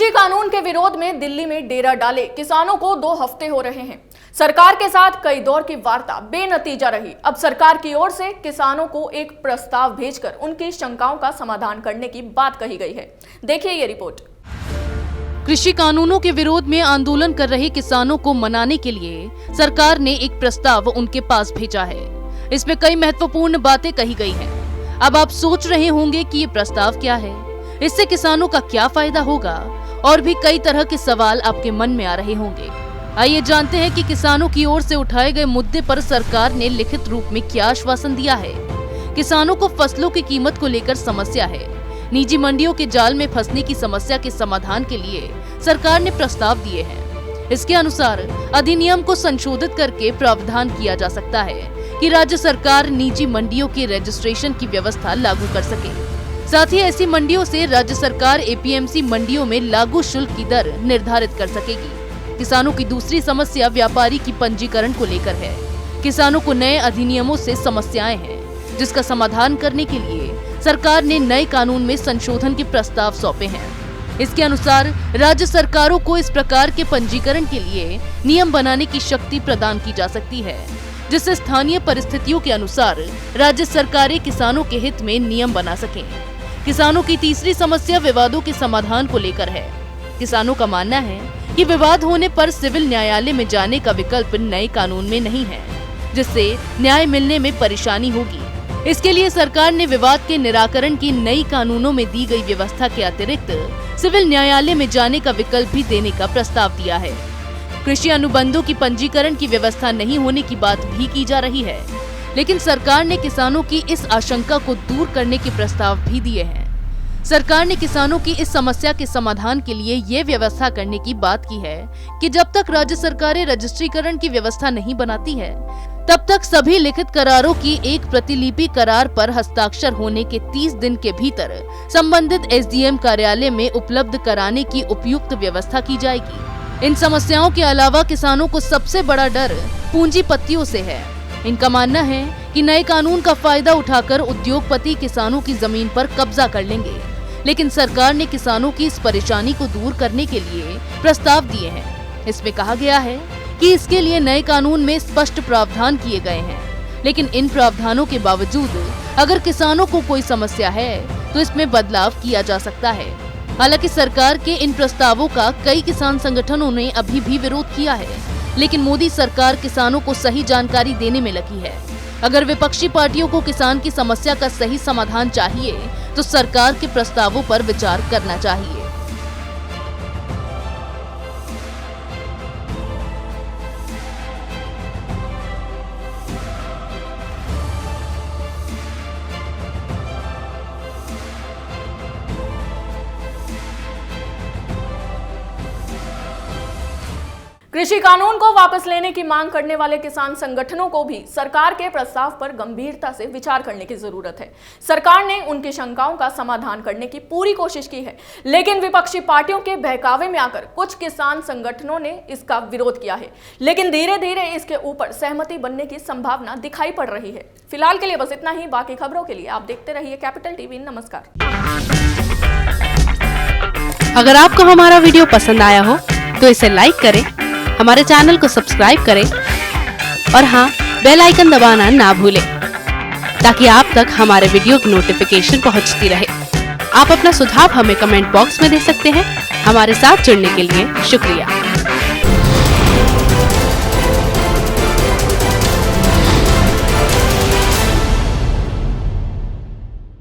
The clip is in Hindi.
कृषि कानून के विरोध में दिल्ली में डेरा डाले किसानों को 2 हफ्ते हो रहे हैं। सरकार के साथ कई दौर की वार्ता बेनतीजा रही। अब सरकार की ओर से किसानों को एक प्रस्ताव भेजकर उनकी शंकाओं का समाधान करने की बात कही गई है। देखिए ये रिपोर्ट। कृषि कानूनों के विरोध में आंदोलन कर रहे किसानों को मनाने के लिए सरकार ने एक प्रस्ताव उनके पास भेजा है। इसमें कई महत्वपूर्ण बातें कही गई हैं। अब आप सोच रहे होंगे कि ये प्रस्ताव क्या है, इससे किसानों का क्या फायदा होगा, और भी कई तरह के सवाल आपके मन में आ रहे होंगे। आइए जानते हैं कि किसानों की ओर से उठाए गए मुद्दे पर सरकार ने लिखित रूप में क्या आश्वासन दिया है। किसानों को फसलों की कीमत को लेकर समस्या है। निजी मंडियों के जाल में फंसने की समस्या के समाधान के लिए सरकार ने प्रस्ताव दिए हैं। इसके अनुसार अधिनियम को संशोधित करके प्रावधान किया जा सकता है कि राज्य सरकार निजी मंडियों के रजिस्ट्रेशन की व्यवस्था लागू कर सके। साथ ही ऐसी मंडियों से राज्य सरकार एपीएमसी मंडियों में लागू शुल्क की दर निर्धारित कर सकेगी। किसानों की दूसरी समस्या व्यापारी की पंजीकरण को लेकर है। किसानों को नए अधिनियमों से समस्याएं हैं, जिसका समाधान करने के लिए सरकार ने नए कानून में संशोधन के प्रस्ताव सौंपे हैं। इसके अनुसार राज्य सरकारों को इस प्रकार के पंजीकरण के लिए नियम बनाने की शक्ति प्रदान की जा सकती है, जिससे स्थानीय परिस्थितियों के अनुसार राज्य सरकारें किसानों के हित में नियम बना सकें। किसानों की तीसरी समस्या विवादों के समाधान को लेकर है। किसानों का मानना है कि विवाद होने पर सिविल न्यायालय में जाने का विकल्प नए कानून में नहीं है, जिससे न्याय मिलने में परेशानी होगी। इसके लिए सरकार ने विवाद के निराकरण की नई कानूनों में दी गई व्यवस्था के अतिरिक्त सिविल न्यायालय में जाने का विकल्प भी देने का प्रस्ताव दिया है। कृषि अनुबंधों की पंजीकरण की व्यवस्था नहीं होने की बात भी की जा रही है, लेकिन सरकार ने किसानों की इस आशंका को दूर करने के प्रस्ताव भी दिए हैं। सरकार ने किसानों की इस समस्या के समाधान के लिए ये व्यवस्था करने की बात की है कि जब तक राज्य सरकारें रजिस्ट्रीकरण की व्यवस्था नहीं बनाती है, तब तक सभी लिखित करारों की एक प्रतिलिपि करार पर हस्ताक्षर होने के 30 दिन के भीतर संबंधित एसडीएम कार्यालय में उपलब्ध कराने की उपयुक्त व्यवस्था की जाएगी। इन समस्याओं के अलावा किसानों को सबसे बड़ा डर पूंजीपतियों से है। इनका मानना है कि नए कानून का फायदा उठाकर उद्योगपति किसानों की जमीन पर कब्जा कर लेंगे, लेकिन सरकार ने किसानों की इस परेशानी को दूर करने के लिए प्रस्ताव दिए हैं। इसमें कहा गया है कि इसके लिए नए कानून में स्पष्ट प्रावधान किए गए हैं, लेकिन इन प्रावधानों के बावजूद अगर किसानों को कोई समस्या है तो इसमें बदलाव किया जा सकता है। हालांकि सरकार के इन प्रस्तावों का कई किसान संगठनों ने अभी भी विरोध किया है, लेकिन मोदी सरकार किसानों को सही जानकारी देने में लगी है। अगर विपक्षी पार्टियों को किसान की समस्या का सही समाधान चाहिए तो सरकार के प्रस्तावों पर विचार करना चाहिए। कृषि कानून को वापस लेने की मांग करने वाले किसान संगठनों को भी सरकार के प्रस्ताव पर गंभीरता से विचार करने की जरूरत है। सरकार ने उनकी शंकाओं का समाधान करने की पूरी कोशिश की है, लेकिन विपक्षी पार्टियों के बहकावे में आकर कुछ किसान संगठनों ने इसका विरोध किया है। लेकिन धीरे धीरे इसके ऊपर सहमति बनने की संभावना दिखाई पड़ रही है। फिलहाल के लिए बस इतना ही। बाकी खबरों के लिए आप देखते रहिए कैपिटल टीवी। नमस्कार। अगर आपको हमारा वीडियो पसंद आया हो तो इसे लाइक करें, हमारे चैनल को सब्सक्राइब करें और हाँ, बेल आइकन दबाना ना भूलें, ताकि आप तक हमारे वीडियो की नोटिफिकेशन पहुंचती रहे। आप अपना सुझाव हमें कमेंट बॉक्स में दे सकते हैं। हमारे साथ जुड़ने के लिए शुक्रिया।